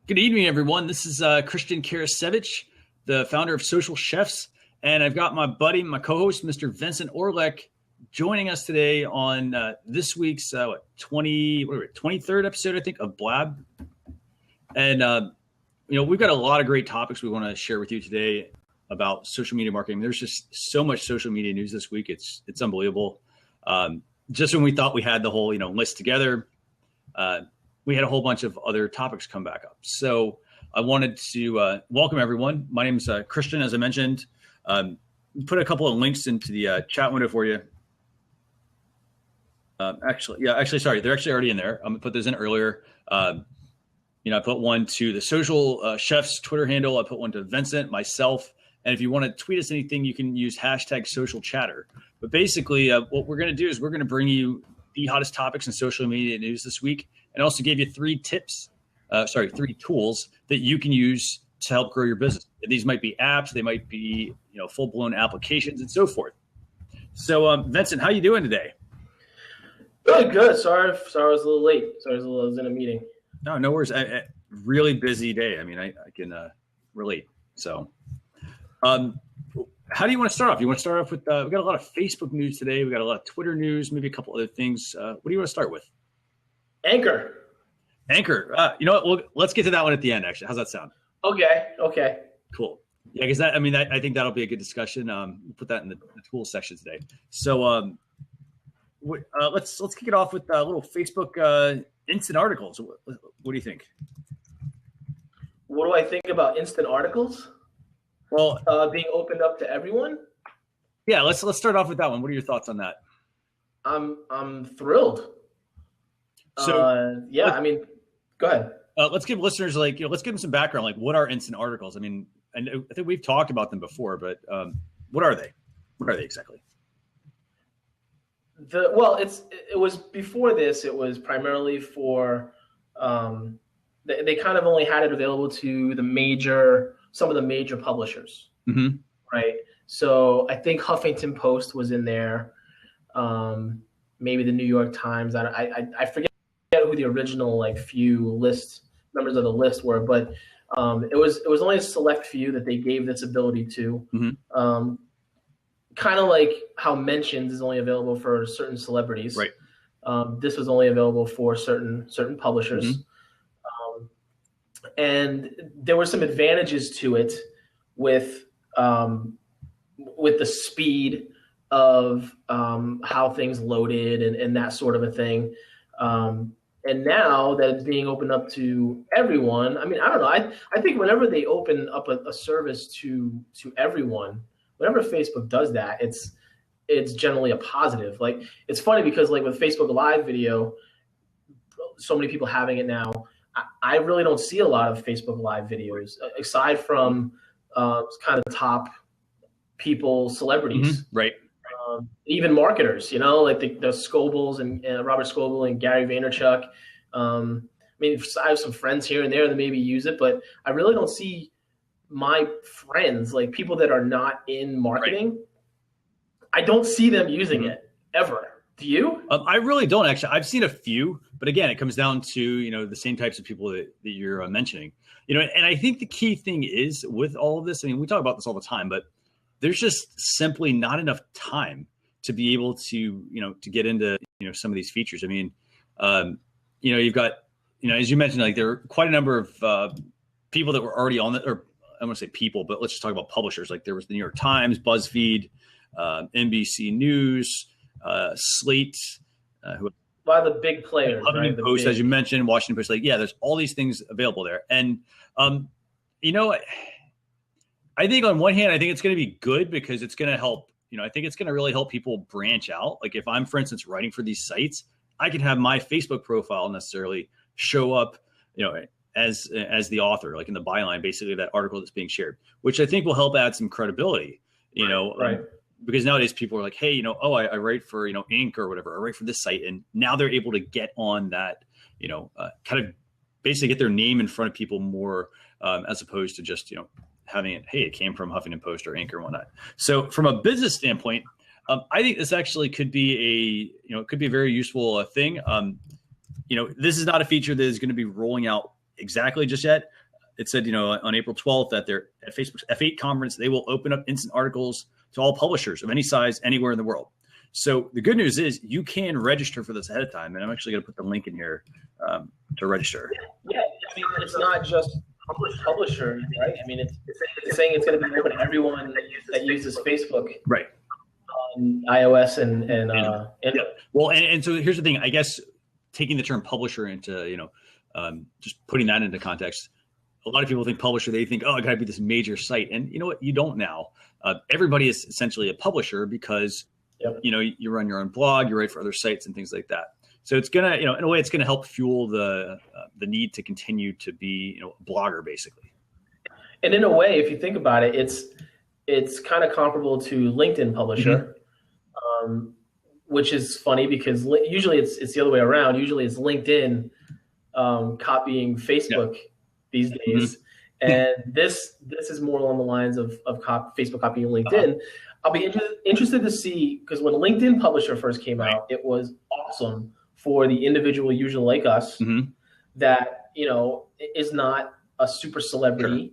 Good evening, everyone. This is Christian Karasevich, the founder of Social Chefs, and I've got my buddy, my co-host, Mr. Vincent Orlek, joining us today on this week's 23rd episode, I think, of Blab. And we've got a lot of great topics we want to share with you today about social media marketing. There's just so much social media news this week; it's unbelievable. Just when we thought we had the whole list together. We had a whole bunch of other topics come back up. So I wanted to welcome everyone. My name is Christian, as I mentioned. Put a couple of links into the chat window for you. Sorry, they're actually already in there. I'm gonna put those in earlier. I put one to the Social Chefs Twitter handle. I put one to Vincent, myself. And if you want to tweet us anything, you can use hashtag social chatter. But basically, what we're going to do is we're going to bring you the hottest topics in social media news this week, and also give you three tools that you can use to help grow your business. These might be apps, they might be full-blown applications, and so forth. So, Vincent, how you doing today? Good. Sorry, I was a little late. I was in a meeting. No worries. Really busy day. I mean, I can relate. So, how do you want to start off? You want to start off with, we've got a lot of Facebook news today. We got a lot of Twitter news, maybe a couple other things. What do you want to start with? Anchor. You know what? Well, let's get to that one at the end, actually. How's that sound? Okay. Cool. Yeah, because I think that'll be a good discussion. We'll put that in the tools section today. So let's kick it off with a little Facebook instant articles. What do you think? What do I think about instant articles? Well, being opened up to everyone. Yeah, let's start off with that one. What are your thoughts on that? I'm thrilled. So go ahead. Let's give listeners let's give them some background. Like, what are instant articles? I mean, I think we've talked about them before, but what are they? What are they exactly? It was before this. It was primarily for they kind of only had it available to some of the major publishers, mm-hmm. Right? So I think Huffington Post was in there, maybe the New York Times. I forget who the original few members of the list were, but it was only a select few that they gave this ability to. Mm-hmm. Kind of like how Mentions is only available for certain celebrities. Right. This was only available for certain publishers. Mm-hmm. And there were some advantages to it with the speed of how things loaded and that sort of a thing. And now that it's being opened up to everyone, I mean, I don't know. I think whenever they open up a service to everyone, whenever Facebook does that, it's generally a positive. Like, it's funny because with Facebook Live video, so many people having it now, I really don't see a lot of Facebook Live videos aside from kind of top people, celebrities, mm-hmm. Right? Even marketers, like the Scobles and Robert Scoble and Gary Vaynerchuk. I have some friends here and there that maybe use it, but I really don't see my friends, like people that are not in marketing. Right. I don't see them using mm-hmm. it ever. Do you? I really don't, actually. I've seen a few, but again, it comes down to, the same types of people that you're mentioning, and I think the key thing is with all of this, I mean, we talk about this all the time, but there's just simply not enough time to be able to, to get into, some of these features. I mean, you've got, as you mentioned, there are quite a number of people that were already on or I want to say people, but let's just talk about publishers. Like, there was the New York Times, BuzzFeed, NBC News, Slate, who a lot of the big players, Huffington right? Post, as you mentioned, Washington Post. There's all these things available there, and I think on one hand, I think it's going to be good because it's going to help. I think it's going to really help people branch out. Like, if I'm, for instance, writing for these sites, I can have my Facebook profile necessarily show up, as the author, like in the byline, basically that article that's being shared, which I think will help add some credibility. Right. Because nowadays people are like, hey, I write for, Inc. or whatever, I write for this site. And now they're able to get on that, kind of basically get their name in front of people more, as opposed to just, having it, hey, it came from Huffington Post or Inc. or whatnot. So from a business standpoint, I think this actually could be a very useful thing. This is not a feature that is going to be rolling out exactly just yet. It said, on April 12th at their at Facebook's F8 conference, they will open up instant articles to all publishers of any size anywhere in the world. So the good news is you can register for this ahead of time, and I'm actually going to put the link in here to register. Yeah, I mean, it's not just publishers, right? I mean, it's saying it's going to be open to everyone that uses Facebook, right? On iOS and yeah. Well, and so here's the thing. I guess taking the term publisher into just putting that into context. A lot of people think publisher, they think, oh, I got to be this major site. And you know what? You don't now. Everybody is essentially a publisher because, you run your own blog, you write for other sites and things like that. So it's going to, in a way, it's going to help fuel the need to continue to be, a blogger, basically. And in a way, if you think about it, it's kind of comparable to LinkedIn publisher, which is funny because usually it's the other way around. Usually it's LinkedIn copying Facebook these days. And this is more along the lines of Facebook copying LinkedIn. I'll be interested to see, because when LinkedIn Publisher first came out, it was awesome for the individual user like us that, is not a super celebrity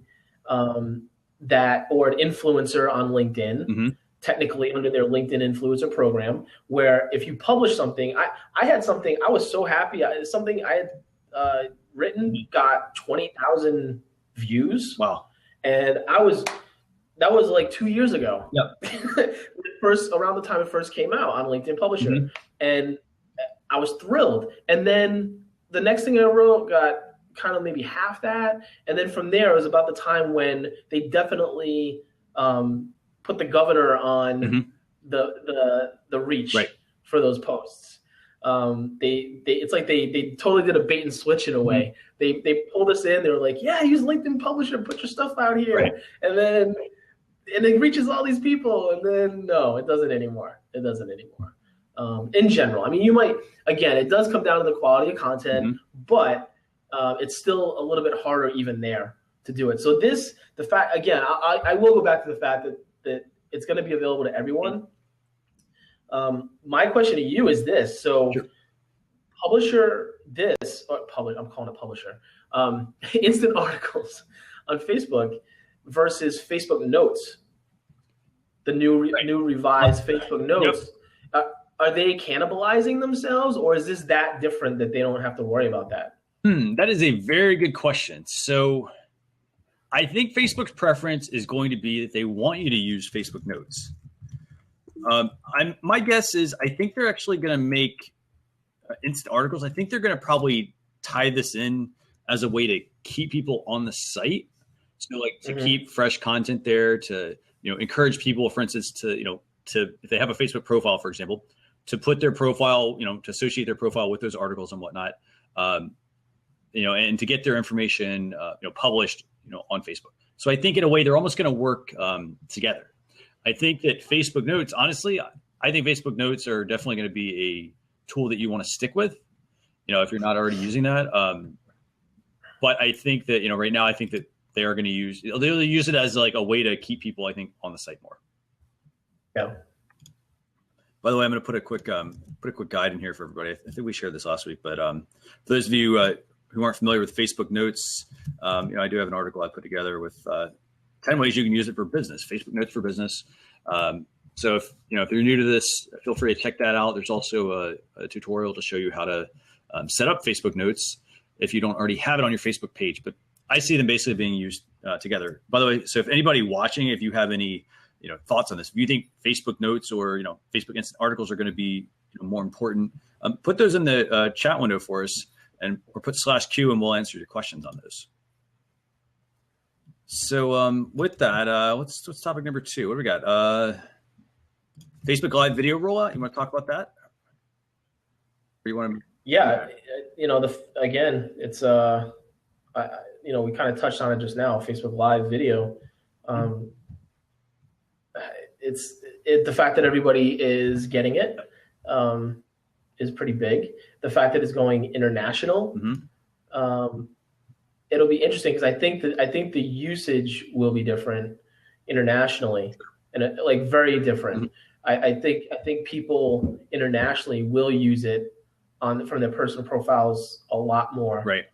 that or an influencer on LinkedIn, technically under their LinkedIn influencer program, where if you publish something, I had something, I was so happy, something I had written got 20,000 views. Wow. And that was like 2 years ago. Yep. Around the time it first came out on LinkedIn Publisher. And I was thrilled. And then the next thing I wrote got kind of maybe half that. And then from there, it was about the time when they definitely put the governor on the reach for those posts. It's like they totally did a bait and switch in a way. They pulled us in. They were like, yeah, use LinkedIn Publisher, put your stuff out here. And then it reaches all these people. And then no, it doesn't anymore. In general, I mean, you might, again, it does come down to the quality of content, but it's still a little bit harder even there to do it. So the fact, again, I will go back to the fact that it's going to be available to everyone. My question to you is this. So publisher I'm calling it publisher, instant articles on Facebook versus Facebook Notes, the new revised Facebook Notes. Are they cannibalizing themselves, or is this that different that they don't have to worry about that? That is a very good question. So I think Facebook's preference is going to be that they want you to use Facebook Notes. My guess is I think they're actually going to make instant articles. I think they're going to probably tie this in as a way to keep people on the site. So to keep fresh content there, to encourage people, for instance, to if they have a Facebook profile, for example, to put their profile, to associate their profile with those articles and whatnot, and to get their information, published, on Facebook. So I think in a way they're almost going to work together. I think that Facebook Notes, honestly, I think Facebook Notes are definitely going to be a tool that you want to stick with, if you're not already using that. But I think that, right now, I think that they are going to they'll use it as like a way to keep people, I think, on the site more. Yeah. By the way, I'm going to put a quick guide in here for everybody. I think we shared this last week, but for those of you who aren't familiar with Facebook Notes, I do have an article I put together with 10 ways you can use it for business, Facebook Notes for business. So if you're new to this, feel free to check that out. There's also a tutorial to show you how to set up Facebook Notes if you don't already have it on your Facebook page. But I see them basically being used together. By the way, so if anybody watching, if you have any thoughts on this, if you think Facebook Notes or Facebook Instant Articles are going to be more important, put those in the chat window for us, or put /Q and we'll answer your questions on those. So with that, what's topic number 2? What do we got? Facebook Live video rollout. You want to talk about that? Or you want to? Yeah, again, it's we kind of touched on it just now. Facebook Live video. The fact that everybody is getting it is pretty big. The fact that it's going international. It'll be interesting because I think the usage will be different internationally, and very different. I think people internationally will use it from their personal profiles a lot more. Right.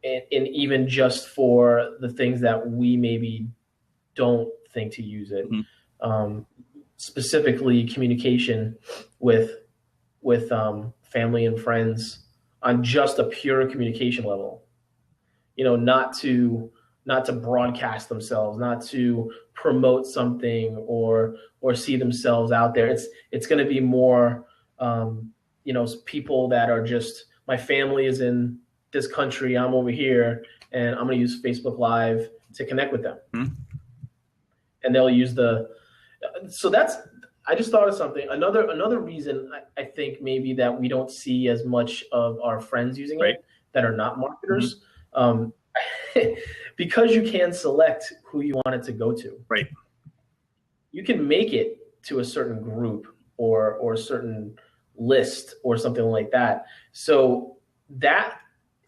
and even just for the things that we maybe don't think to use it. Specifically communication with family and friends on just a pure communication level. Not to broadcast themselves, not to promote something or see themselves out there. It's going to be more, people that are just, my family is in this country, I'm over here, and I'm going to use Facebook Live to connect with them. And they'll use I just thought of something. Another reason I think maybe that we don't see as much of our friends using it that are not marketers, because you can select who you want it to go to. Right. You can make it to a certain group or a certain list or something like that. So that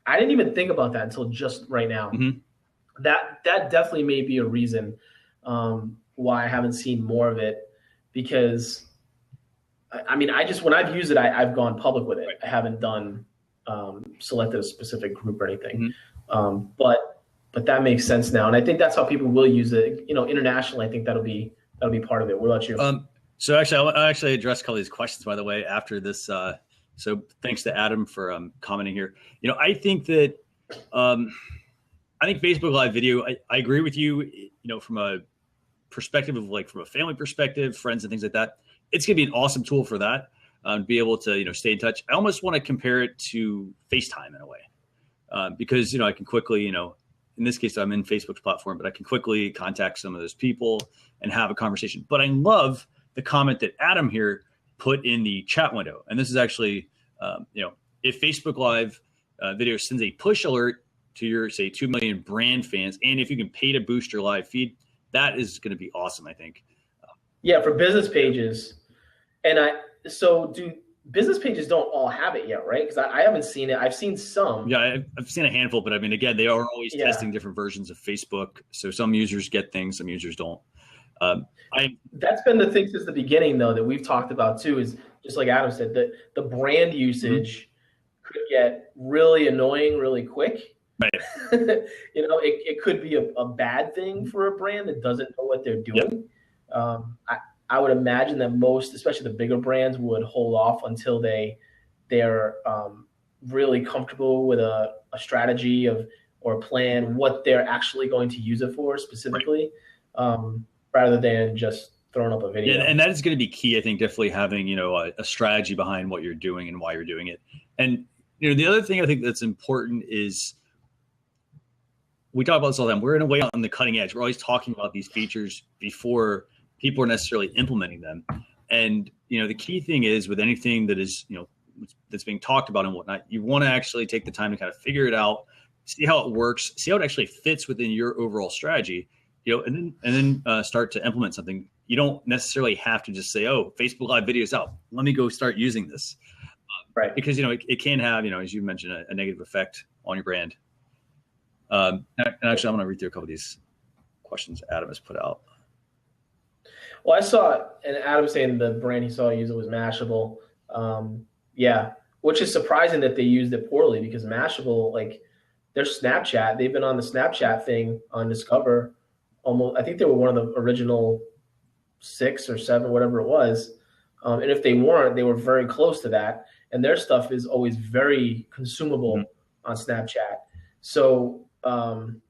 I didn't even think about that until just right now. That definitely may be a reason why I haven't seen more of it, because I mean, when I've used it, I've gone public with it. I haven't done selected a specific group or anything. But that makes sense now, and I think that's how people will use it. Internationally, I think that'll be part of it. What about you? So actually, I'll actually address a couple of these questions, by the way, after this. So thanks to Adam for commenting here. I think that I think Facebook Live video. I agree with you. From a perspective of from a family perspective, friends and things like that, it's gonna be an awesome tool for that. Be able to stay in touch. I almost want to compare it to FaceTime in a way, because I can quickly in this case I'm in Facebook's platform, but I can quickly contact some of those people and have a conversation. But I love the comment that Adam here put in the chat window, and this is actually if Facebook Live video sends a push alert to your say 2 million brand fans, and if you can pay to boost your live feed, that is going to be awesome, I think. Yeah, for business pages. And do business pages don't all have it yet, right? Because I haven't seen it. I've seen some. Yeah, I've seen a handful, but I mean, again, they are always testing different versions of Facebook. So some users get things, some users don't. That's been the thing since the beginning, though, that we've talked about too, is just like Adam said, that the brand usage could get really annoying really quick. Right. It could be a bad thing for a brand that doesn't know what they're doing. I would imagine that most, especially the bigger brands, would hold off until they're really comfortable with a strategy or a plan, what they're actually going to use it for specifically, rather than just throwing up a video. Yeah, and that is going to be key. I think definitely having a strategy behind what you're doing and why you're doing it. And the other thing I think that's important is, we talk about this all the time. We're in a way on the cutting edge. We're always talking about these features before people are necessarily implementing them. And, the key thing is with anything that is, that's being talked about and whatnot, you want to actually take the time to kind of figure it out, see how it works, see how it actually fits within your overall strategy, and then start to implement something. You don't necessarily have to just say, oh, Facebook Live video is out, let me go start using this. Right. Because, it can have, as you mentioned, a negative effect on your brand. And actually, I'm going to read through a couple of these questions Adam has put out. Well, I saw, and Adam saying the brand he saw use it was Mashable. Which is surprising that they used it poorly, because Mashable, their Snapchat, they've been on the Snapchat thing on Discover almost. I think they were one of the original 6 or 7, whatever it was. And if they weren't, they were very close to that. And their stuff is always very consumable on Snapchat. So, Adam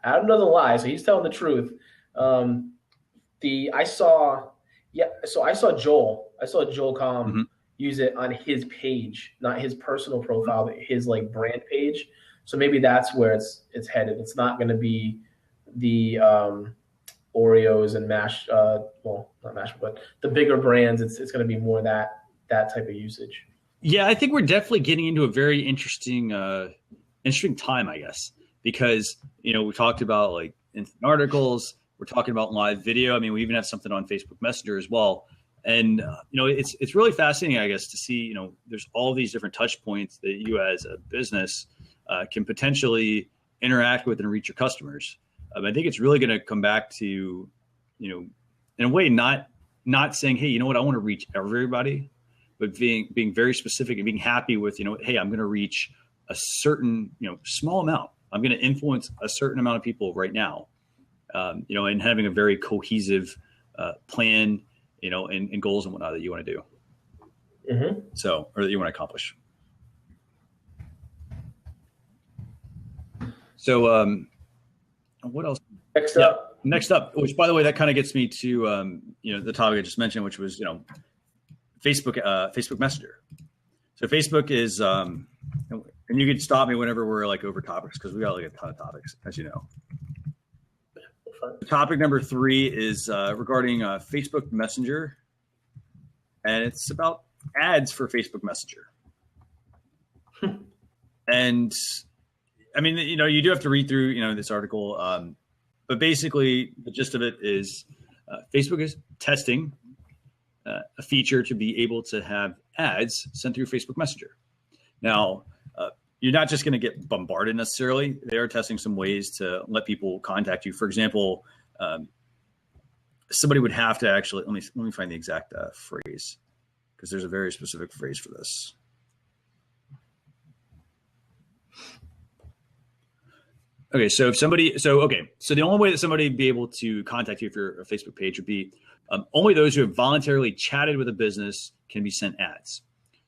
doesn't lie, so he's telling the truth. I saw Joel Comm use it on his page, not his personal profile, but his brand page. So maybe that's where it's headed. It's not going to be the Oreos and Mash, not Mash, but the bigger brands. It's going to be more that type of usage. Yeah, I think we're definitely getting into a very interesting time, I guess, because we talked about instant articles, we're talking about live video. I mean, we even have something on Facebook Messenger as well, and it's really fascinating, I guess, to see there's all these different touch points that you as a business can potentially interact with and reach your customers. I think it's really going to come back to in a way not saying, hey, I want to reach everybody, but being very specific and being happy with hey, I'm going to reach a certain, small amount. I'm going to influence a certain amount of people right now, and having a very cohesive plan, and goals and whatnot that you want to do. Mm-hmm. So, or that you want to accomplish. So, what else? Next up, which by the way, that kind of gets me to, the topic I just mentioned, which was, Facebook Messenger. So Facebook is, and you can stop me whenever we're like over topics, because we got like a ton of topics, as you know. Topic number 3 is regarding Facebook Messenger, and it's about ads for Facebook Messenger. And I mean, you do have to read through, this article, but basically the gist of it is Facebook is testing a feature to be able to have ads sent through Facebook Messenger. Now, you're not just going to get bombarded necessarily. They are testing some ways to let people contact you. For example, somebody would have to actually, let me find the exact phrase, because there's a very specific phrase for this. Okay, so the only way that somebody would be able to contact you for your Facebook page would be only those who have voluntarily chatted with a business can be sent ads.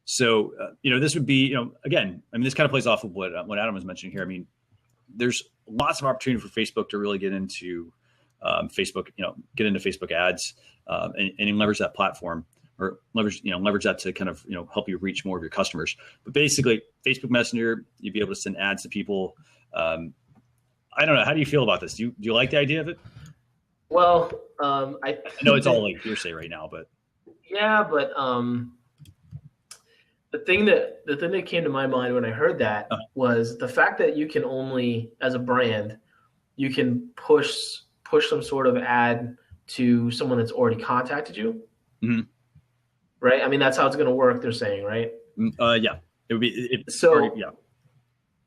So, this would be, again, I mean, this kind of plays off of what Adam was mentioning here. I mean, there's lots of opportunity for Facebook to really get into Facebook, get into Facebook ads and leverage that platform, or leverage that to kind of, help you reach more of your customers. But basically, Facebook Messenger, you'd be able to send ads to people. I don't know. How do you feel about this? Do you like the idea of it? Well, I know it's all like hearsay right now, but yeah, but the thing that came to my mind when I heard that was the fact that you can only, as a brand, you can push some sort of ad to someone that's already contacted you. Mm-hmm. Right? I mean, that's how it's going to work, they're saying, right? Yeah. It would be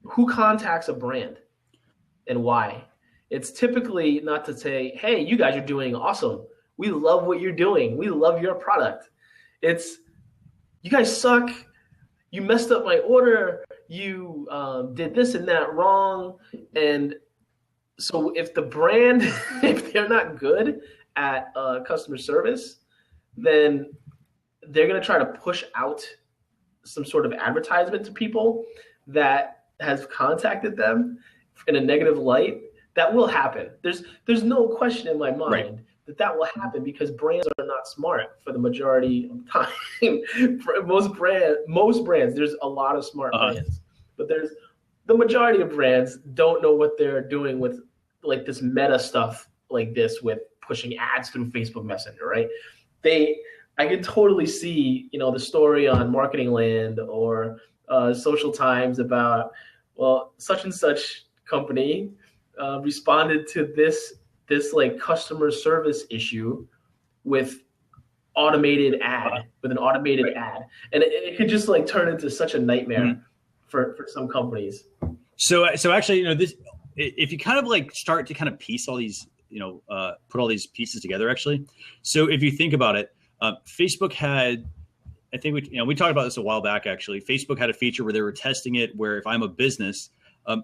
Who contacts a brand and why? It's typically not to say, hey, you guys are doing awesome. We love what you're doing. We love your product. It's, you guys suck. You messed up my order. You did this and that wrong. And so if the brand, if they're not good at customer service, then they're going to try to push out some sort of advertisement to people that has contacted them in a negative light. That will happen. There's no question in my mind that will happen, because brands are not smart for the majority of the time. For most brands, there's a lot of smart brands, but there's the majority of brands don't know what they're doing with like this meta stuff like this, with pushing ads through Facebook Messenger, right? I can totally see, the story on Marketing Land or Social Times about, well, such and such company responded to this like customer service issue with an automated ad, and it could just like turn into such a nightmare for some companies. So actually, this, if you kind of like start to kind of piece all these, put all these pieces together, actually. So if you think about it, Facebook had, I think we talked about this a while back, actually. Facebook had a feature where they were testing it, where if I'm a business,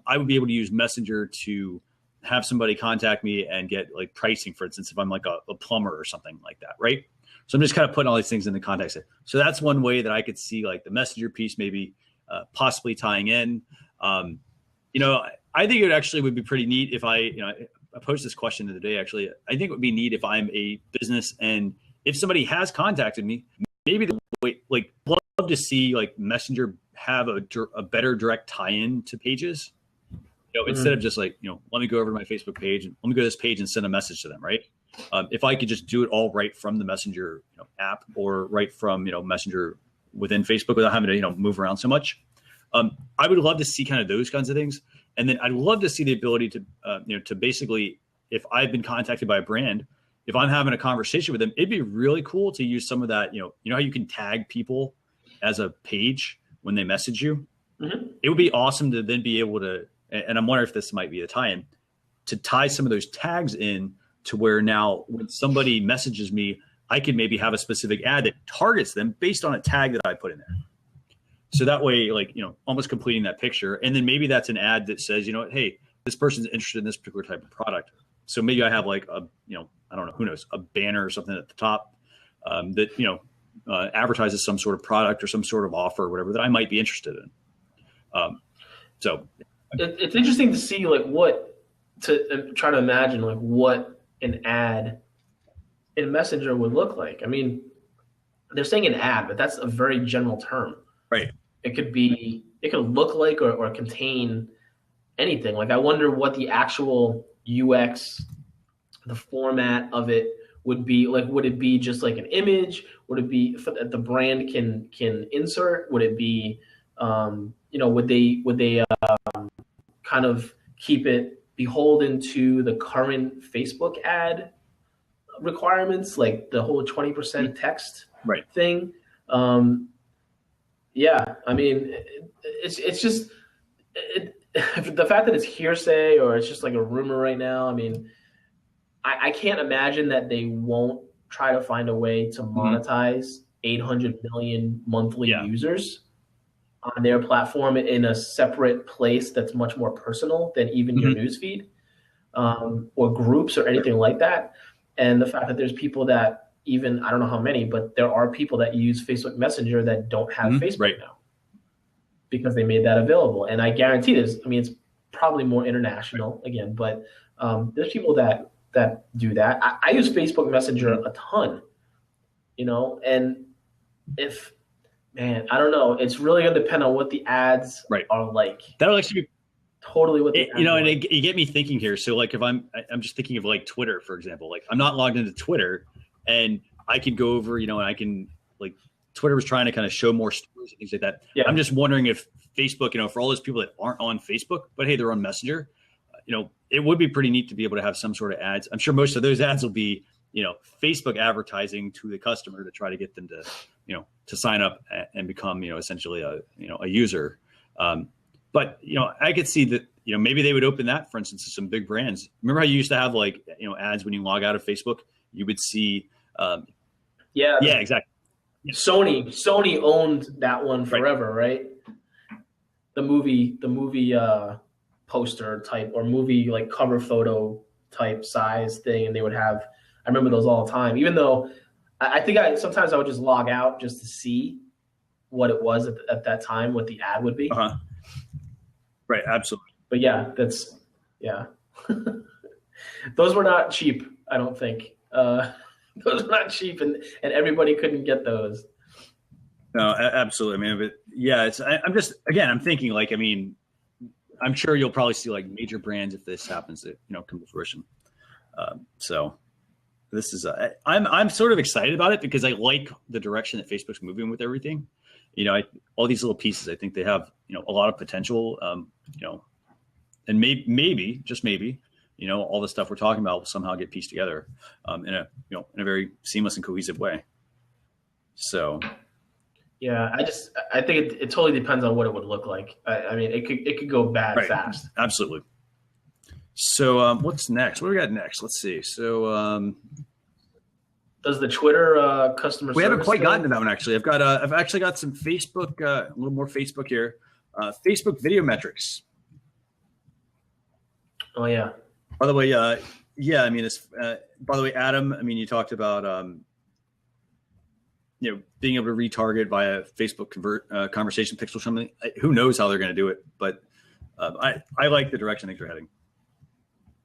I would be able to use Messenger to have somebody contact me and get like pricing, for instance, if I'm like a plumber or something like that, right? So I'm just kind of putting all these things in the context. So that's one way that I could see like the Messenger piece maybe possibly tying in. I think it actually would be pretty neat if I posed this question the other day, actually. I think it would be neat if I'm a business, and if somebody has contacted me, maybe love to see like Messenger have a better direct tie-in to pages. Instead of just like, let me go over to my Facebook page and let me go to this page and send a message to them, right? If I could just do it all right from the Messenger app, or right from, Messenger within Facebook without having to, move around so much. I would love to see kind of those kinds of things. And then I'd love to see the ability to, to basically, if I've been contacted by a brand, if I'm having a conversation with them, it'd be really cool to use some of that, how you can tag people as a page when they message you. Mm-hmm. It would be awesome to then be able to, and I'm wondering if this might be a tie-in, to tie some of those tags in to where now when somebody messages me, I could maybe have a specific ad that targets them based on a tag that I put in there. So that way, like, almost completing that picture. And then maybe that's an ad that says, hey, this person's interested in this particular type of product. So maybe I have like I don't know, who knows, a banner or something at the top that, advertises some sort of product or some sort of offer or whatever that I might be interested in. So it's interesting to see try to imagine like what an ad in Messenger would look like. I mean, they're saying an ad, but that's a very general term. Right. It could look like or contain anything. Like, I wonder what the actual UX, the format of it would be. Like, would it be just like an image? Would it be that the brand can insert? Would it be, would they kind of keep it beholden to the current Facebook ad requirements, like the whole 20% text thing? Yeah, I mean, it's just the fact that it's hearsay or it's just like a rumor right now. I mean, I can't imagine that they won't try to find a way to monetize 800 million monthly users on their platform in a separate place that's much more personal than even your newsfeed or groups or anything like that. And the fact that there's people that I don't know how many, but there are people that use Facebook Messenger that don't have Facebook now because they made that available. And I guarantee it's probably more international again, but there's people that do that. I use Facebook Messenger a ton, and I don't know. It's really going to depend on what the ads are like. That'll actually be totally what the and you get me thinking here. So like if I'm just thinking of like Twitter, for example, like I'm not logged into Twitter and I can go over, and I can like Twitter was trying to kind of show more stories and things like that. Yeah. I'm just wondering if Facebook, for all those people that aren't on Facebook, but hey, they're on Messenger, it would be pretty neat to be able to have some sort of ads. I'm sure most of those ads will be, Facebook advertising to the customer to try to get them to, to sign up and become, essentially a user. But, I could see that, maybe they would open that, for instance, to some big brands. Remember how you used to have like, ads when you log out of Facebook? You would see. Yeah, exactly. Yeah. Sony owned that one forever, right? The movie poster type or movie like cover photo type size thing, and they would have. I remember those all the time. Even though I think sometimes I would just log out just to see what it was at that time, what the ad would be. Right, absolutely. But yeah, those were not cheap. I don't think those were not cheap, and everybody couldn't get those. No, absolutely. I mean, but yeah, I'm thinking like, I'm sure you'll probably see like major brands if this happens to, come to fruition. So this is, I'm sort of excited about it because I like the direction that Facebook's moving with everything. All these little pieces, I think they have, a lot of potential, and maybe, just maybe, all the stuff we're talking about will somehow get pieced together in a very seamless and cohesive way. So. Yeah, I think it totally depends on what it would look like. I mean, it could go bad fast. Absolutely. So what's next? What do we got next? Let's see. So does the Twitter customer service? We haven't quite gotten to that one actually. I've actually got some Facebook, a little more Facebook here. Facebook video metrics. Oh yeah. By the way, yeah. I mean, by the way, Adam. I mean, you talked about being able to retarget via Facebook conversation pixel or something. Who knows how they're going to do it, but I like the direction things are heading.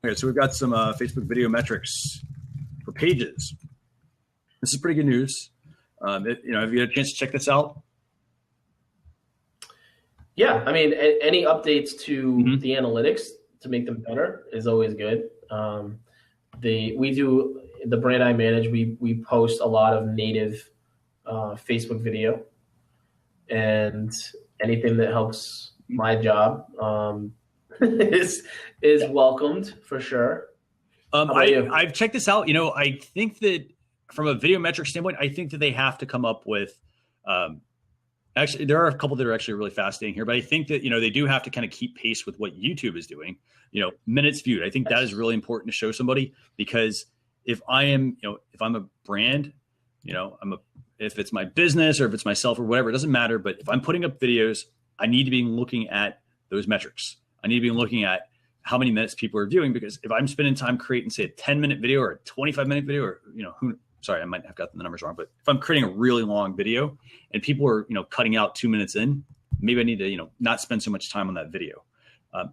Okay, so we've got some Facebook video metrics for pages. This is pretty good news. Have you had a chance to check this out? Yeah, I mean, any updates to the analytics to make them better is always good. We do the brand I manage. We post a lot of native Facebook video, and anything that helps my job is welcomed for sure. I've checked this out. I think that from a video metric standpoint, I think that they have to come up with. Actually, there are a couple that are actually really fascinating here, but I think that they do have to kind of keep pace with what YouTube is doing. Minutes viewed. I think that is really important to show somebody, because if I am, if I'm a brand, I'm a if it's my business or if it's myself or whatever, it doesn't matter. But if I'm putting up videos, I need to be looking at those metrics. I need to be looking at how many minutes people are viewing, because if I'm spending time creating, say, a 10-minute video or a 25-minute video, or, sorry, I might have gotten the numbers wrong, but if I'm creating a really long video and people are, cutting out 2 minutes in, maybe I need to, not spend so much time on that video.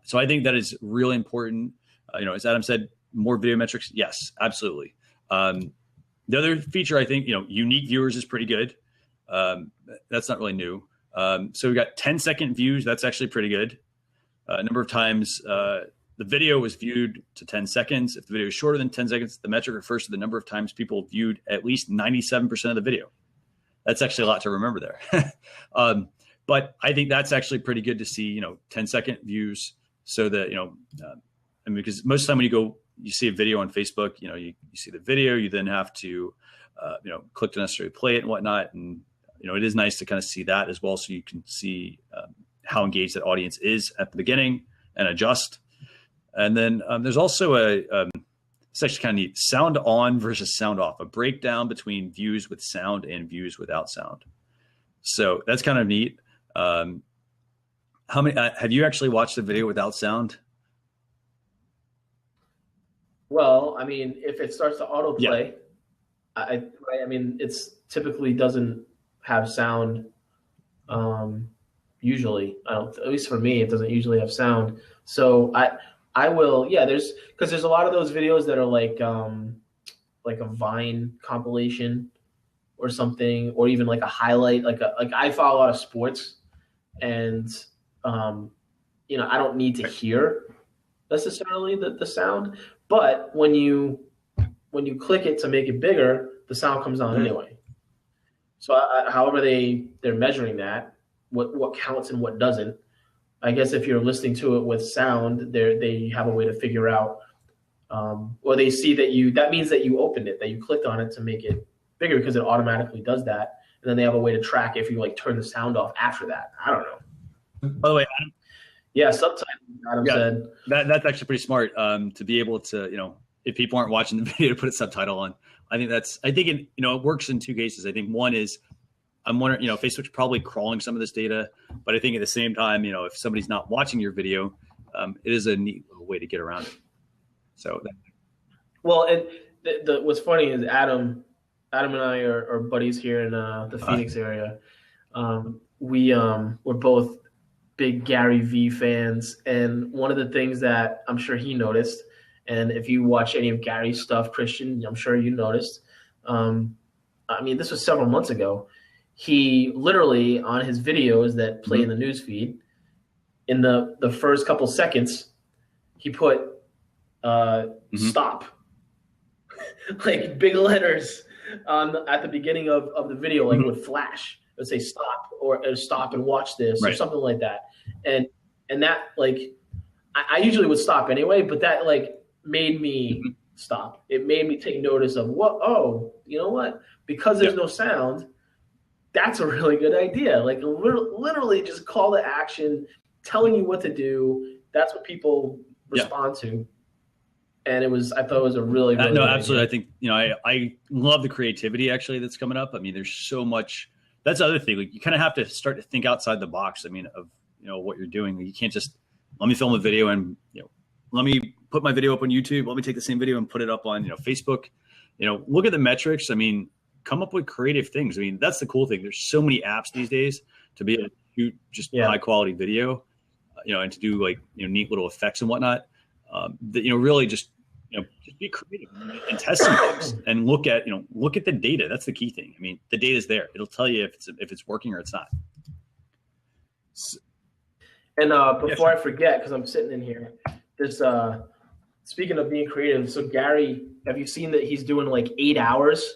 So I think that is really important. As Adam said, more video metrics. Yes, absolutely. The other feature, I think, unique viewers is pretty good. That's not really new. So we got 10-second views. That's actually pretty good. A number of times the video was viewed to 10 seconds. If the video is shorter than 10 seconds, the metric refers to the number of times people viewed at least 97% of the video. That's actually a lot to remember there. But I think that's actually pretty good to see, 10-second views, so that, because most of the time when you see a video on Facebook, you see the video, you then have to, click to necessarily play it and whatnot. And, it is nice to kind of see that as well. So you can see how engaged that audience is at the beginning and adjust. And then there's also it's actually kind of neat, sound on versus sound off, a breakdown between views with sound and views without sound. So that's kind of neat. How many, have you actually watched a video without sound? Well, I mean, if it starts to autoplay, yeah. It's typically doesn't have sound. Usually, at least for me, it doesn't usually have sound. So I will, because there's a lot of those videos that are like a Vine compilation or something, or even like a highlight, like I follow a lot of sports, and I don't need to hear necessarily the sound, but when you click it to make it bigger, the sound comes on anyway. So however they're measuring that, what counts and what doesn't. I guess if you're listening to it with sound, they have a way to figure out, or they see that means that you opened it, that you clicked on it to make it bigger, because it automatically does that. And then they have a way to track if you turn the sound off after that. I don't know. By the way, Adam, yeah, subtitles. Adam said that's actually pretty smart. To be able to, if people aren't watching the video, to put a subtitle on. I think it works in two cases. I think one is, I'm wondering, Facebook's probably crawling some of this data, but I think at the same time, if somebody's not watching your video, it is a neat little way to get around it. So, well, what's funny is Adam and I are buddies here in the Phoenix area. We're both big Gary Vee fans, and one of the things that I'm sure he noticed, and if you watch any of Gary's stuff, Christian, I'm sure you noticed. This was several months ago. He literally, on his videos that play in the news feed, in the first couple seconds, he put stop, like big letters at the beginning of the video, like would flash. It would say stop, or stop and watch this, or something like that. And that, I usually would stop anyway, but that made me stop. It made me take notice of you know what? Because there's no sound, that's a really good idea. Literally just call to action, telling you what to do. That's what people respond to. And I thought it was a really, really no, good absolutely. idea. I think, I love the creativity actually that's coming up. I mean, there's so much. That's the other thing. You kind of have to start to think outside the box. I mean, of what you're doing. You can't just let me film a video and let me put my video up on YouTube. Let me take the same video and put it up on Facebook. Look at the metrics. I mean, come up with creative things. I mean, that's the cool thing. There's so many apps these days to be able to shoot just high quality video, and to do neat little effects and whatnot. That really just be creative and test some things and look at the data. That's the key thing. I mean, the data is there. It'll tell you if it's working or it's not. And before I forget, because I'm sitting in here, there's speaking of being creative. So Gary, have you seen that he's doing 8 hours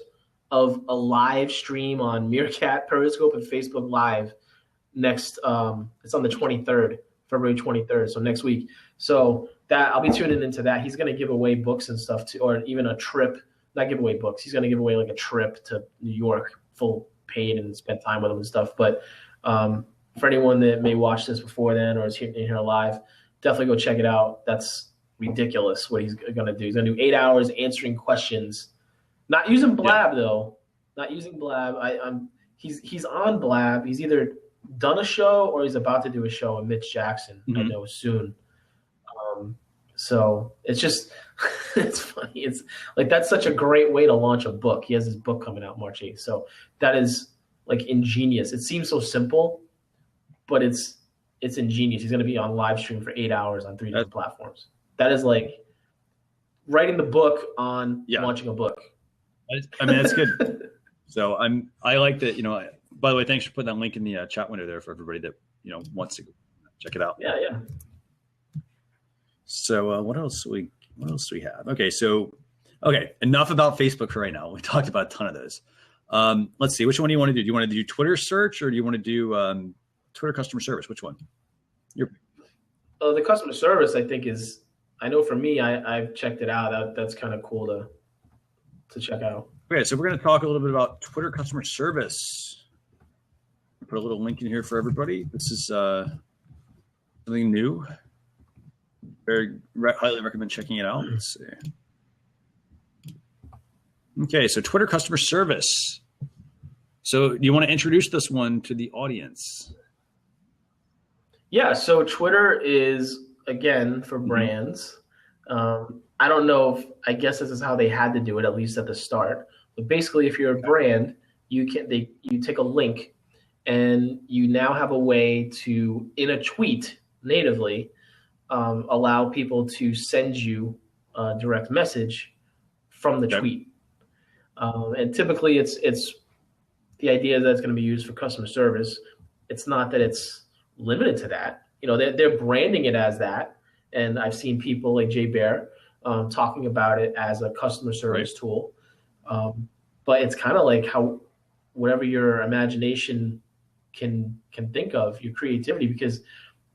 of a live stream on Meerkat, Periscope, and Facebook Live next? It's on the 23rd, February 23rd. So next week. So that I'll be tuning into that. He's going to give away books and stuff too, or even a trip. Not give away books. He's going to give away a trip to New York, full paid, and spend time with him and stuff. But for anyone that may watch this before then or is here live, definitely go check it out. That's ridiculous what he's going to do. He's going to do 8 hours answering questions, not using Blab though. not using Blab. He's on Blab. He's either done a show or he's about to do a show with Mitch Jackson. I know soon. So it's just it's funny. It's like that's such a great way to launch a book. He has his book coming out March 8th. So that is like ingenious. It seems so simple, but it's ingenious. He's going to be on live stream for 8 hours on 3 different platforms. That is like writing the book on launching a book. I mean, that's good. So I like that. By the way, thanks for putting that link in the chat window there for everybody that wants to check it out. Yeah. So what else do we have? Okay, enough about Facebook for right now. We talked about a ton of those. Let's see, which one do you want to do? Do you want to do Twitter search or do you want to do Twitter customer service? Which one? The customer service, I think, is. I know for me, I've checked it out. That's kind of cool to check out. Okay, so we're going to talk a little bit about Twitter customer service. Put a little link in here for everybody. This is something new. Highly recommend checking it out. Let's see. Okay, so Twitter customer service. So do you want to introduce this one to the audience? Yeah, so Twitter is, again, for brands. I don't know if, I guess this is how they had to do it, at least at the start. But basically, if you're a brand, you take a link and you now have a way to, in a tweet natively, allow people to send you a direct message from the tweet. And typically it's the idea that it's going to be used for customer service. It's not that it's limited to that. They're branding it as that. And I've seen people like Jay Bear talking about it as a customer service tool. But it's kind of like how whatever your imagination can think of, your creativity, because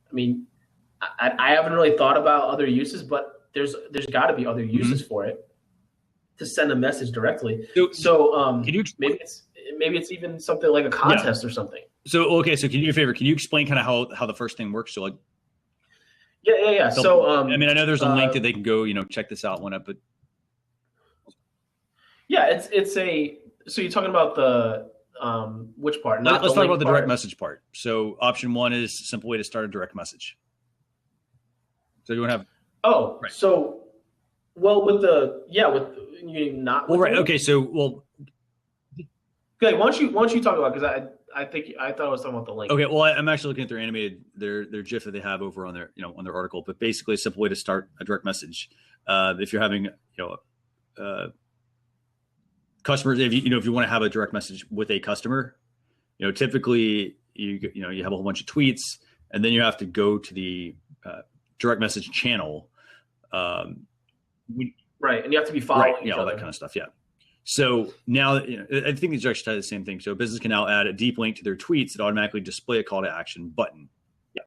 I mean, I haven't really thought about other uses, but there's got to be other uses for it to send a message directly. So can you maybe it's even something like a contest or something. So can you do a favor? Can you explain kind of how the first thing works? So like, yeah. So I mean, I know there's a link that they can go, check this out one up, but yeah, it's a. So you're talking about the which part? Let's talk about the direct message part. So option one is simple way to start a direct message. So you want to have so with you not well, right. Okay, so okay, why don't you talk about, because I thought I was talking about the link. Okay, well, I'm actually looking at their animated their GIF that they have over on their on their article, but basically a simple way to start a direct message. If you're having customers, if you want to have a direct message with a customer, typically you have a whole bunch of tweets, and then you have to go to the direct message channel, right? And you have to be following all that kind of stuff. Yeah. So now, I think these are actually the same thing. So a business can now add a deep link to their tweets that automatically display a call to action button. Yeah.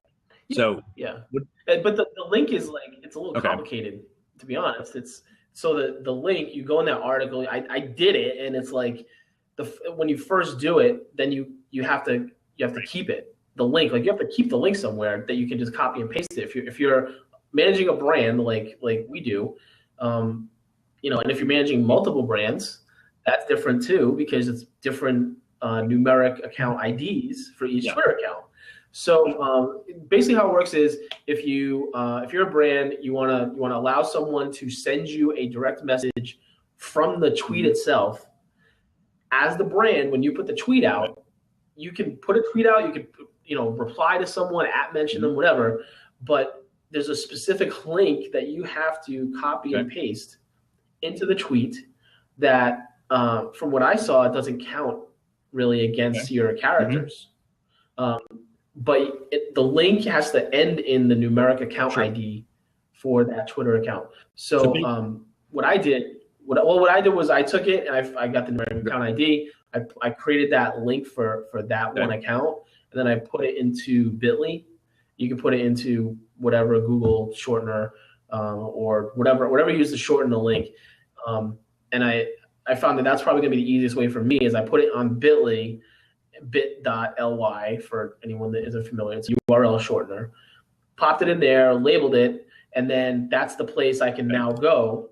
So but the link is like, it's a little complicated, to be honest. It's so the link, you go in that article. I did it, and it's like when you first do it, then you have to keep it. The link, like you have to keep the link somewhere that you can just copy and paste it. If you're managing a brand like we do, and if you're managing multiple brands, that's different too, because it's different numeric account IDs for each Twitter account. So basically, how it works is if you're a brand, you want to allow someone to send you a direct message from the tweet itself. As the brand, when you put the tweet out, you can put a tweet out. You can reply to someone, mention them, whatever. But there's a specific link that you have to copy and paste into the tweet that, from what I saw, it doesn't count really against your characters. But the link has to end in the numeric account ID for that Twitter account. So what I did was I took it and I got the numeric account ID. I created that link for that one account, and then I put it into Bitly. You can put it into whatever Google shortener or whatever you use to shorten the link. And I found that that's probably going to be the easiest way for me is I put it on Bitly, bit.ly for anyone that isn't familiar. It's a URL shortener. Popped it in there, labeled it, and then that's the place I can now go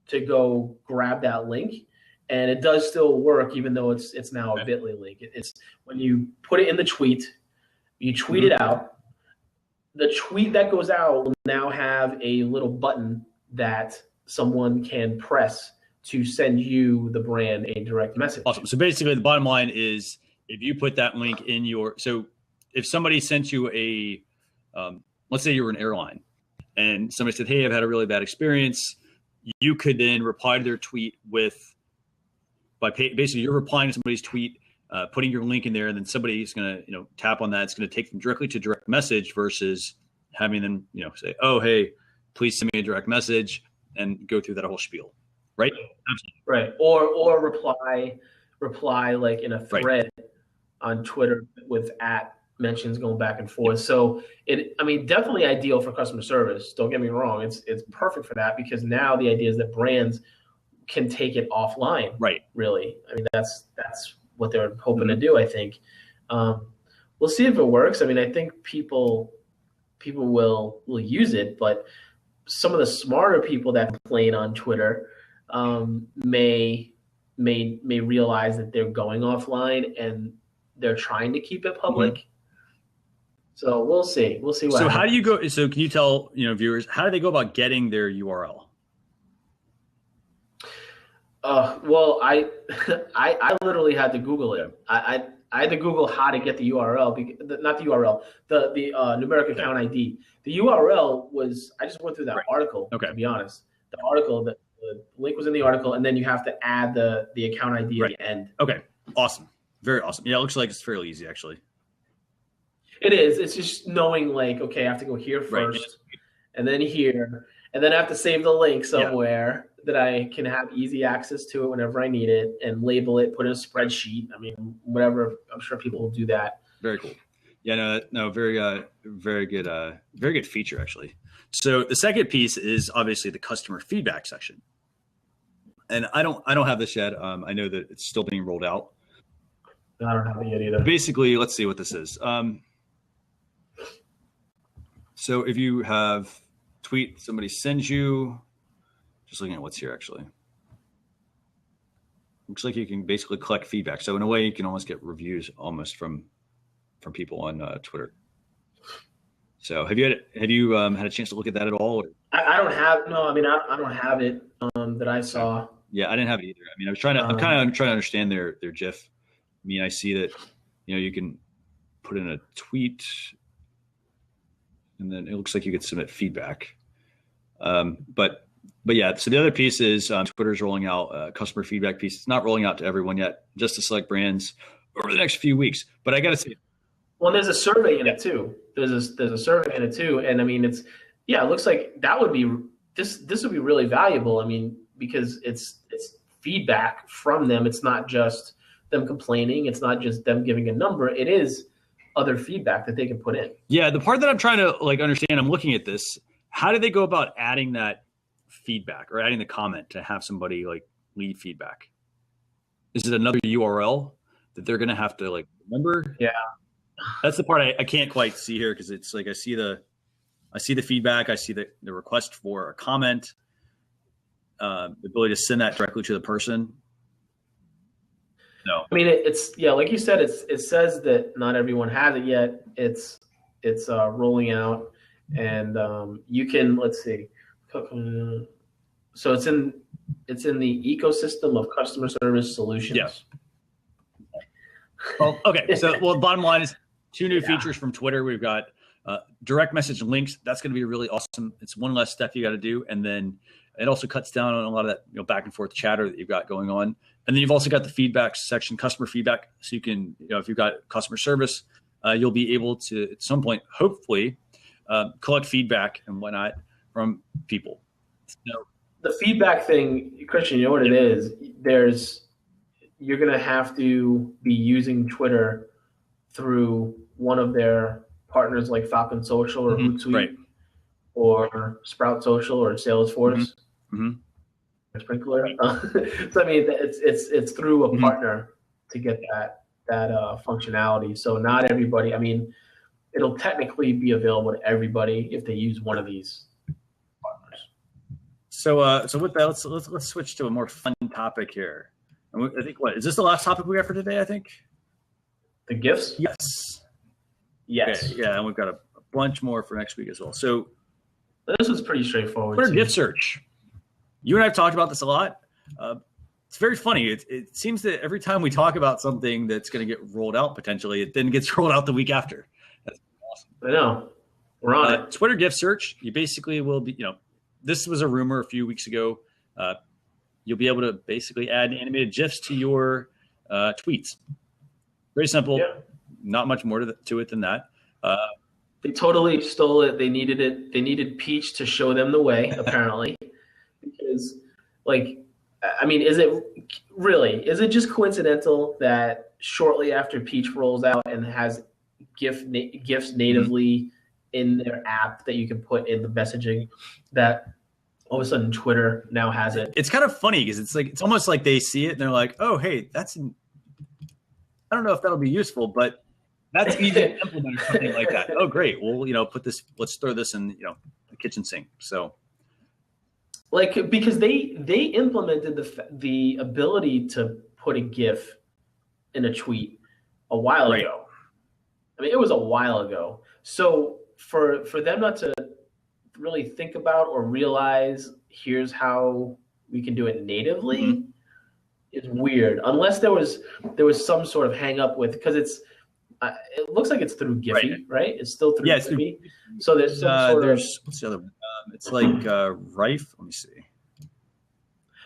to grab that link and it does still work, even though it's now a Bitly link. It's when you put it in the tweet, you tweet it out. The tweet that goes out will now have a little button that someone can press to send you, the brand, a direct message. Awesome. So basically, the bottom line is, if you put that link in if somebody sent you let's say you were an airline, and somebody said, "Hey, I've had a really bad experience," you could then reply to their tweet basically you're replying to somebody's tweet, putting your link in there, and then somebody's going to tap on that. It's going to take them directly to direct message versus having them say, "Oh, hey, please send me a direct message," and go through that whole spiel, right? Absolutely. Right. Or reply like in a thread on Twitter with mentions going back and forth. So definitely ideal for customer service. Don't get me wrong. It's perfect for that, because now the idea is that brands can take it offline. Right. Really. That's what they're hoping to do, I think. We'll see if it works. I think people will use it, but some of the smarter people that complain on Twitter may realize that they're going offline and they're trying to keep it public. Mm-hmm. So we'll see. We'll see what happens. How do you go? So can you tell viewers, how do they go about getting their URL? Well, I literally had to Google it. I had to Google how to get the URL, not the URL, the numeric account ID. The URL was, I just went through that article. Okay. To be honest, the article, the link was in the article, and then you have to add the account ID at the end. Okay. Awesome. Very awesome. Yeah, it looks like it's fairly easy, actually. It is. It's just knowing, like, okay, I have to go here first, and then here, and then I have to save the link somewhere that I can have easy access to it whenever I need it, and label it, put in a spreadsheet. Whatever. I'm sure people will do that. Very cool. Yeah, very good feature, actually. So the second piece is obviously the customer feedback section, and I don't have this yet. I know that it's still being rolled out. I don't have it yet either. Basically, let's see what this is. So if you have tweet, somebody sends you, just looking at what's here, actually. Looks like you can basically collect feedback. So in a way, you can almost get reviews almost from people on Twitter. So have you had a chance to look at that at all? I don't have, I don't have it that I saw. Yeah, I didn't have it either. I'm kind of trying to understand their GIF. I see that, you can put in a tweet, and then it looks like you could submit feedback. But yeah, so the other piece is Twitter's rolling out a customer feedback piece. It's not rolling out to everyone yet, just to select brands over the next few weeks. But I got to say, well, there's a survey in it too. There's a survey in it too, and it looks like that would be this would be really valuable. Because it's feedback from them. It's not just them complaining. It's not just them giving a number. It is other feedback that they can put in. Yeah, the part that I'm trying to understand, I'm looking at this. How do they go about adding that feedback or adding the comment to have somebody leave feedback? Is it another URL that they're going to have to remember? Yeah, that's the part I can't quite see here, because it's I see the feedback, I see the request for a comment, the ability to send that directly to the person. No, it's like you said, it says that not everyone has it yet. It's rolling out, and you can, let's see. So it's in the ecosystem of customer service solutions. Yes. Well, okay. So, bottom line is 2 new features from Twitter. We've got direct message links. That's going to be really awesome. It's one less step you got to do, and then it also cuts down on a lot of that back and forth chatter that you've got going on. And then you've also got the feedback section, customer feedback. So you can, if you've got customer service, you'll be able to at some point, hopefully, collect feedback and whatnot from people. So, the feedback thing, Christian, you know what it is? You're going to have to be using Twitter through one of their partners like Falcon Social or Hootsuite or Sprout Social or Salesforce. Mm-hmm. Sprinkler. So it's through a partner to get that functionality. So not everybody. It'll technically be available to everybody if they use one of these partners. So with that, let's switch to a more fun topic here. I think what is this the last topic we got for today? I think The gifts? yes. Yes. Okay, yeah, and we've got a bunch more for next week as well. So This was pretty straightforward. Twitter gift search. You and I have talked about this a lot. It's very funny. It seems that every time we talk about something that's going to get rolled out potentially, it then gets rolled out the week after. That's awesome. I know. We're on it. Twitter gift search. You basically will be, this was a rumor a few weeks ago. You'll be able to basically add animated GIFs to your tweets. Very simple. Yeah. Not much more to it than that. They totally stole it. They needed it. They needed Peach to show them the way, apparently. Because, is it just coincidental that shortly after Peach rolls out and has GIFs natively in their app that you can put in the messaging, that all of a sudden Twitter now has it? It's kind of funny because it's almost like they see it and they're like, oh, hey, I don't know if that'll be useful, but that's easy to implement or something like that. Oh, great. Well, let's throw this in, the kitchen sink. So, because they implemented the ability to put a GIF in a tweet a while ago. I mean, it was a while ago. So for them not to really think about or realize here's how we can do it natively is weird. Unless there was some sort of hang up with, because it looks like it's through Giphy, right? It's still through Giphy. So there's some sort of, what's the other one? It's like Rife. Let me see.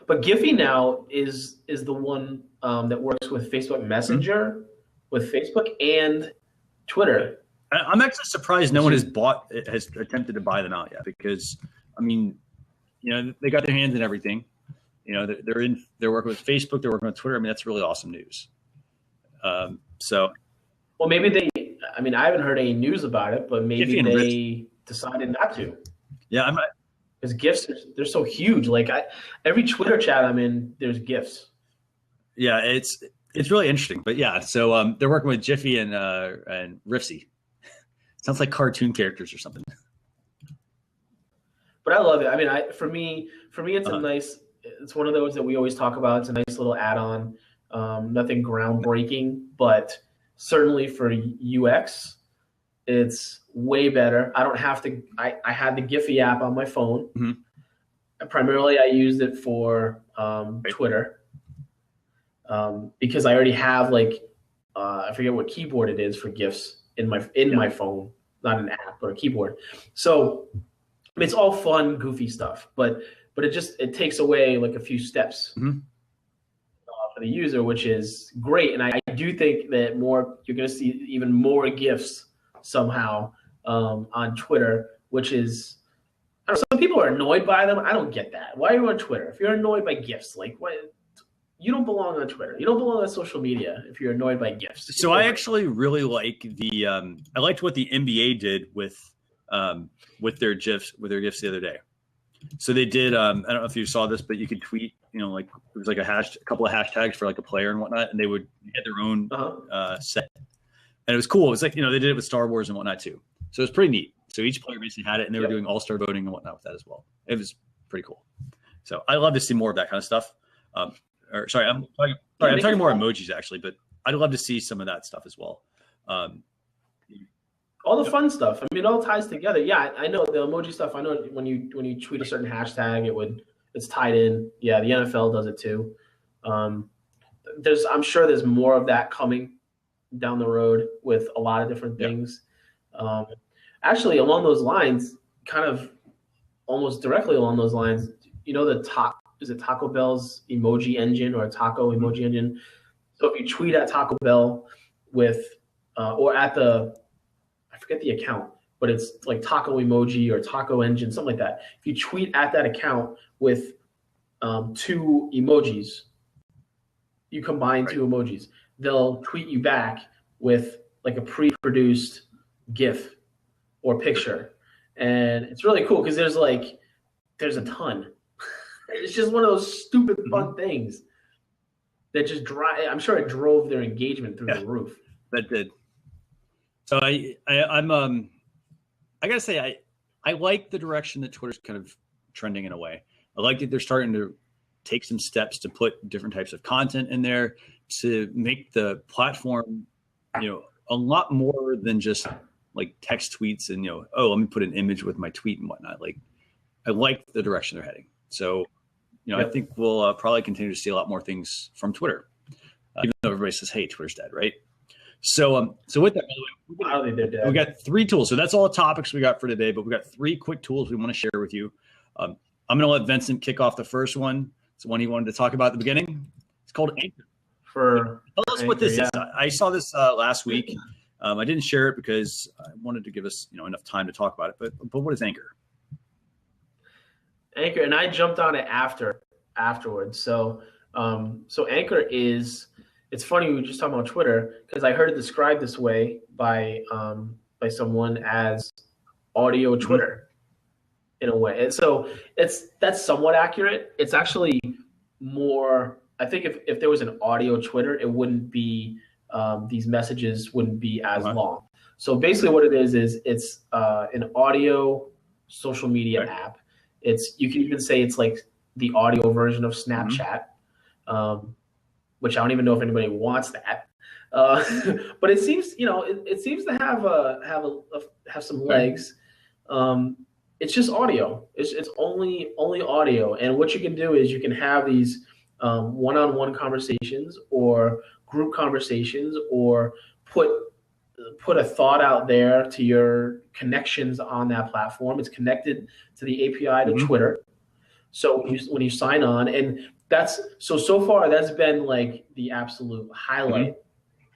But Giphy now is the one that works with Facebook Messenger, with Facebook and Twitter. I'm actually surprised no one has attempted to buy them out yet, because they got their hands in everything. They're working with Facebook, they're working with Twitter. I mean, that's really awesome news. Well, maybe I haven't heard any news about it, but maybe they decided not to. Yeah, because GIFs, they're so huge. Every Twitter chat I'm in, there's GIFs. Yeah, it's really interesting. But yeah, so they're working with Jiffy and Rifsy. Sounds like cartoon characters or something. But I love it. I mean, for me, it's it's one of those that we always talk about. It's a nice little add-on. Nothing groundbreaking, but certainly for UX, it's way better. I don't have to. I had the Giphy app on my phone. Mm-hmm. Primarily, I used it for Twitter because I already have I forget what keyboard it is for GIFs in my phone, not an app but a keyboard. So it's all fun, goofy stuff, but it takes away a few steps for the user, which is great. And I do think that you're going to see even more GIFs somehow on Twitter, which is, I don't know, some people are annoyed by them. I don't get that. Why are you on Twitter? If you're annoyed by GIFs, you don't belong on Twitter. You don't belong on social media if you're annoyed by GIFs. So I actually really like I liked what the NBA did with their GIFs the other day. So they did, I don't know if you saw this, but you could tweet, it was like a couple of hashtags for a player and whatnot, and they had their own set. And it was cool. It was they did it with Star Wars and whatnot too. So it was pretty neat. So each player basically had it, and they were doing all-star voting and whatnot with that as well. It was pretty cool. So I love to see more of that kind of stuff. I'm talking more emojis actually, but I'd love to see some of that stuff as well. All the fun stuff. I mean, it all ties together. Yeah, I know the emoji stuff. I know when you tweet a certain hashtag, it's tied in. Yeah, the NFL does it too. I'm sure there's more of that coming down the road with a lot of different things. Actually, along those lines, kind of almost directly along those lines, is it Taco Bell's emoji engine or a taco emoji engine? So if you tweet at Taco Bell with or at I forget the account, but it's like taco emoji or taco engine, something like that. If you tweet at that account with two emojis, you combine two emojis, they'll tweet you back with a pre-produced GIF or picture. And it's really cool because there's a ton. It's just one of those stupid fun things that just I'm sure it drove their engagement through the roof. That did. So I gotta say I like the direction that Twitter's kind of trending in a way. I like that they're starting to take some steps to put different types of content in there to make the platform, a lot more than just like text tweets and, oh, let me put an image with my tweet and whatnot. Like, I like the direction they're heading. So, I think we'll probably continue to see a lot more things from Twitter, even though everybody says, hey, Twitter's dead, right? So with that, I don't think they're dead. we got 3 tools. So that's all the topics we got for today, but we got 3 quick tools we want to share with you. I'm going to let Vincent kick off the first one. It's the one he wanted to talk about at the beginning. It's called Anchor. Tell us what this is. I saw this last week. I didn't share it because I wanted to give us enough time to talk about it. But what is Anchor? Anchor, and I jumped on it afterwards. So Anchor is. It's funny we were just talking about Twitter because I heard it described this way by someone as audio Twitter in a way. And so that's somewhat accurate. It's actually more. I think if there was an audio Twitter, it wouldn't be these messages wouldn't be as long. So basically, what it is it's an audio social media app. You can even say it's like the audio version of Snapchat, which I don't even know if anybody wants that. But it seems it seems to have some legs. It's just audio. It's only audio, and what you can do is you can have these one-on-one conversations or group conversations, or put a thought out there to your connections on that platform. It's connected to the API to Twitter. So when you sign on, and so far that's been like the absolute highlight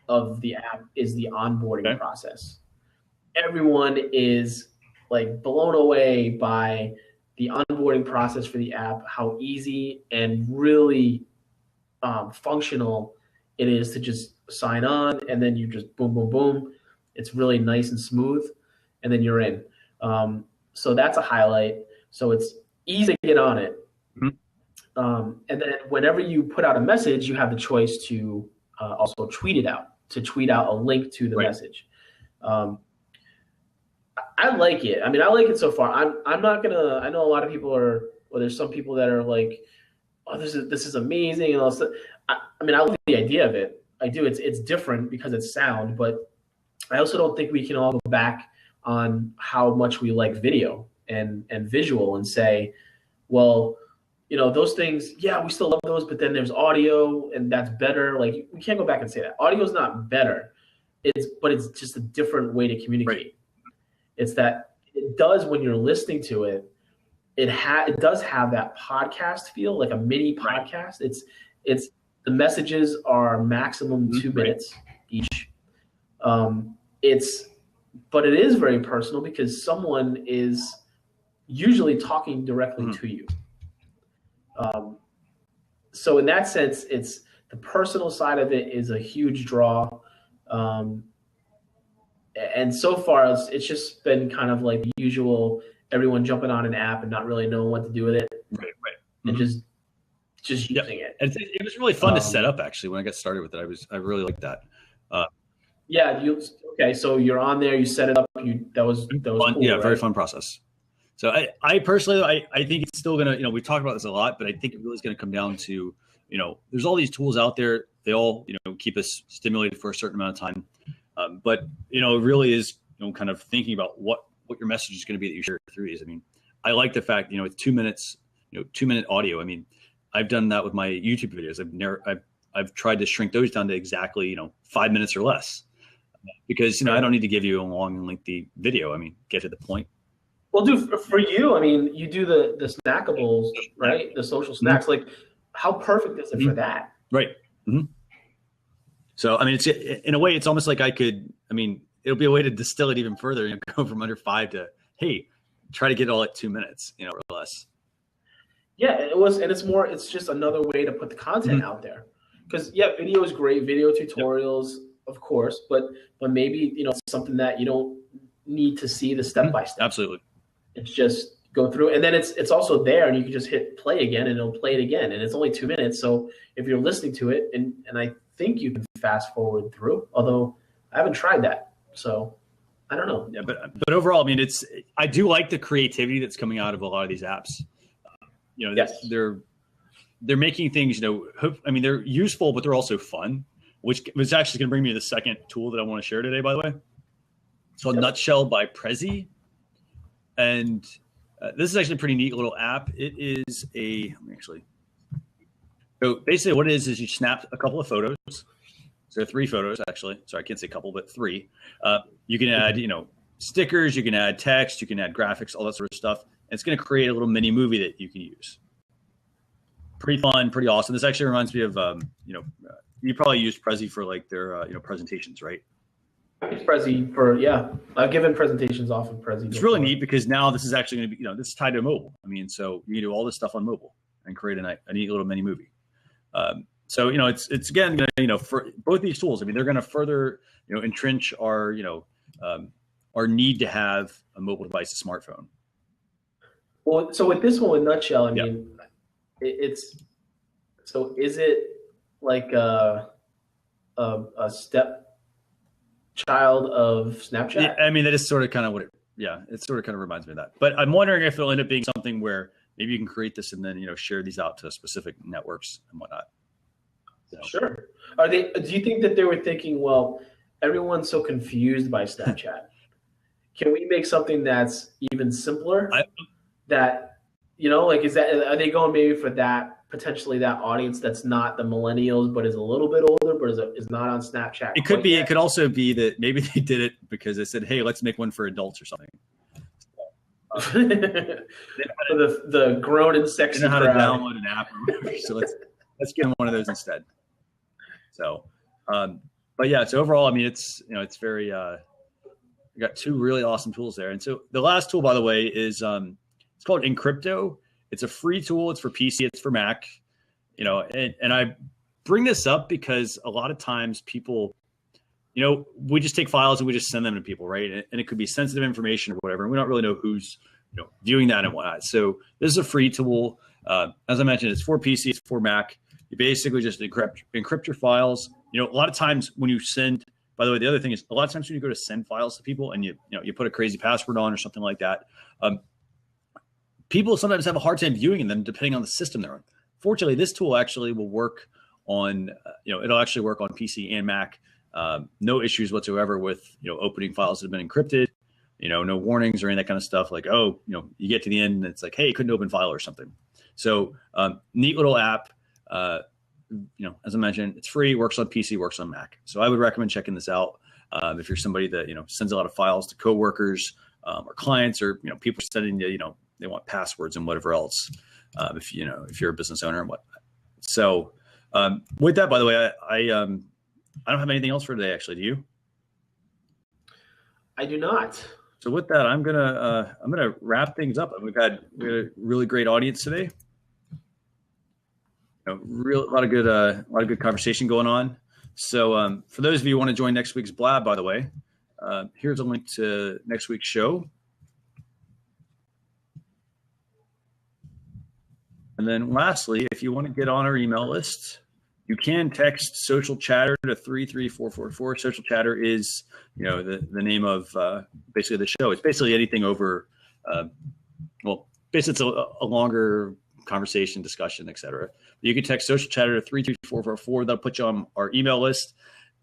of the app is the onboarding process. Everyone is like blown away by the onboarding process for the app, how easy and really functional it is to just sign on, and then you just boom, boom, boom. It's really nice and smooth, and then you're in. So that's a highlight. So it's easy to get on it. And then whenever you put out a message, you have the choice to also tweet it out, to tweet out a link to the message. I like it. I mean, I like it so far. I'm not gonna. I know a lot of people are. Well, there's some people that are like, "Oh, this is amazing," and all stuff. I mean, I love the idea of it. I do. It's different because it's sound, but I also don't think we can all go back on how much we like video and visual and say, well, those things. Yeah, we still love those, but then there's audio, and that's better. Like, we can't go back and say that audio is not better. But it's just a different way to communicate. Right. It's that it does when you're listening to it. It does have that podcast feel, like a mini podcast. It's the messages are maximum 2 minutes each. But it is very personal because someone is usually talking directly to you. So in that sense, it's the personal side of it is a huge draw. And so far, it's just been kind of like the usual, everyone jumping on an app and not really knowing what to do with it. Right. And just using it. And it was really fun to set up, actually, when I got started with it. I really liked that. Okay, so you're on there, you set it up, that was fun, cool, yeah, right? Very fun process. So I personally, I think it's still going to, we talk about this a lot, but I think it really is going to come down to, there's all these tools out there. They all, keep us stimulated for a certain amount of time. But, it really is, kind of thinking about what your message is going to be that you share through these. I mean, I like the fact, it's 2 minutes, 2-minute audio. I mean, I've done that with my YouTube videos. I've tried to shrink those down to exactly, 5 minutes or less, because, I don't need to give you a long and lengthy video. I mean, get to the point. Well, dude, for you, I mean, you do the snackables, right? The social snacks. Like, how perfect is it for that? Right. So, I mean, it's in a way, it's almost like it'll be a way to distill it even further and go from under 5 to, hey, try to get it all at 2 minutes, or less. Yeah, it was, and it's just another way to put the content out there. Because video is great, video tutorials, of course, but maybe it's something that you don't need to see the step by step. Absolutely. It's just go through, and then it's also there, and you can just hit play again, and it'll play it again, and it's only 2 minutes. So if you're listening to it, and I think you can fast forward through, although I haven't tried that, so I don't know. Yeah, but overall, I mean, I do like the creativity that's coming out of a lot of these apps. Yes. they're making things, I mean, they're useful, but they're also fun, which was actually going to bring me to the second tool that I want to share today, by the way. It's called Nutshell by Prezi. And this is actually a pretty neat little app. It is so basically what it is you snap a couple of photos. So 3 photos, actually. Sorry, I can't say a couple, but 3. You can add, stickers, you can add text, you can add graphics, all that sort of stuff. And it's going to create a little mini movie that you can use. Pretty fun, pretty awesome. This actually reminds me of, you probably used Prezi for like their, presentations, right? It's Prezi for, I've given presentations off of Prezi. It's really neat because now this is actually going to be, this is tied to mobile. I mean, so you can do all this stuff on mobile and create a neat little mini movie. So, it's again, for both these tools, I mean, they're going to further, entrench our need to have a mobile device, a smartphone. Well, so with this one, with Nutshell, I mean, is it like a step child of Snapchat? Yeah, I mean, that is sort of kind of it sort of kind of reminds me of that. But I'm wondering if it'll end up being something where maybe you can create this and then, share these out to specific networks and whatnot. So. Sure. Do you think that they were thinking, well, everyone's so confused by Snapchat. Can we make something that's even simpler? Are they going maybe for that, potentially that audience that's not the millennials, but is a little bit older, but is not on Snapchat? It could be. Yet? It could also be that maybe they did it because they said, hey, let's make one for adults or something. For the grown and sexy crowd. They know how to download an app or whatever, so let's get them one of those instead. So, but yeah, so overall, I mean, it's very, we got 2 really awesome tools there. And so the last tool, by the way, is, it's called Encrypto. It's a free tool. It's for PC, it's for Mac, and I bring this up because a lot of times people, we just take files and we just send them to people, right? And it could be sensitive information or whatever. And we don't really know who's, viewing that and whatnot. So this is a free tool. As I mentioned, it's for PC, it's for Mac. You basically just encrypt your files. A lot of times when you send, by the way, the other thing is a lot of times when you go to send files to people and you put a crazy password on or something like that, people sometimes have a hard time viewing them depending on the system they're on. Fortunately, this tool actually will work on, it'll actually work on PC and Mac. No issues whatsoever with, opening files that have been encrypted, no warnings or any of that kind of stuff like, you get to the end and it's like, hey, you couldn't open file or something. So neat little app. As I mentioned, it's free, works on PC, works on Mac. So I would recommend checking this out. If you're somebody that, sends a lot of files to coworkers or clients or, people sending you, they want passwords and whatever else. If you're a business owner and whatnot. So with that, by the way, I don't have anything else for today, actually. Do you? I do not. So with that, I'm gonna wrap things up. We had a really great audience today. A lot of good conversation going on. So for those of you who want to join next week's Blab, by the way, here's a link to next week's show. And then lastly, if you want to get on our email list, you can text Social Chatter to 33444. Social Chatter is, the name of basically the show. It's basically anything over, basically it's a longer conversation, discussion, etc. You can text Social Chatter to 33444. That'll put you on our email list.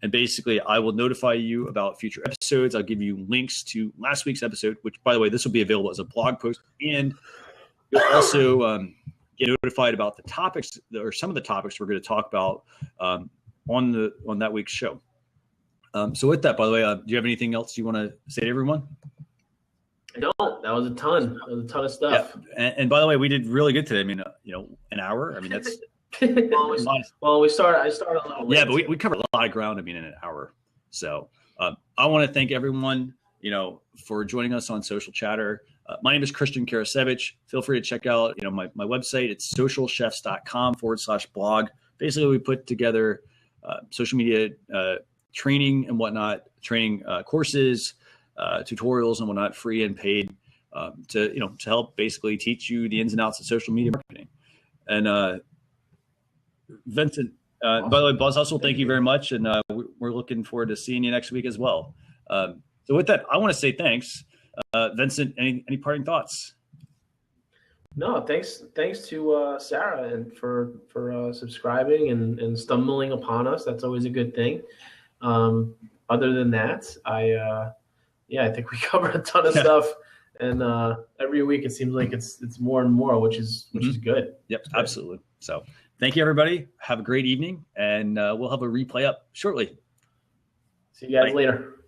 And basically, I will notify you about future episodes. I'll give you links to last week's episode, which, by the way, this will be available as a blog post. And you'll also get notified about the topics or some of the topics we're going to talk about on that week's show. So with that, by the way, do you have anything else you want to say to everyone? I don't. That was a ton. That was a ton of stuff. Yeah. And by the way, we did really good today. I mean, an hour. I mean, that's I started a little late. Yeah, but we covered a lot of ground. I mean, in an hour. So I want to thank everyone, for joining us on Social Chatter. My name is Christian Karasevich. Feel free to check out, my website. It's socialchefs.com/blog. Basically, we put together social media training and whatnot, training courses, tutorials and whatnot, free and paid, to help basically teach you the ins and outs of social media marketing. And Vincent, by the way, Buzz Hustle, thank you very much. And we're looking forward to seeing you next week as well. So with that, I want to say thanks. Vincent, any parting thoughts? No, thanks to Sarah and for subscribing and stumbling upon us. That's always a good thing. Other than that, I think we covered a ton of stuff, and every week it seems like it's more and more, which is good. Yep, absolutely. So thank you, everybody. Have a great evening, and we'll have a replay up shortly. See you guys later.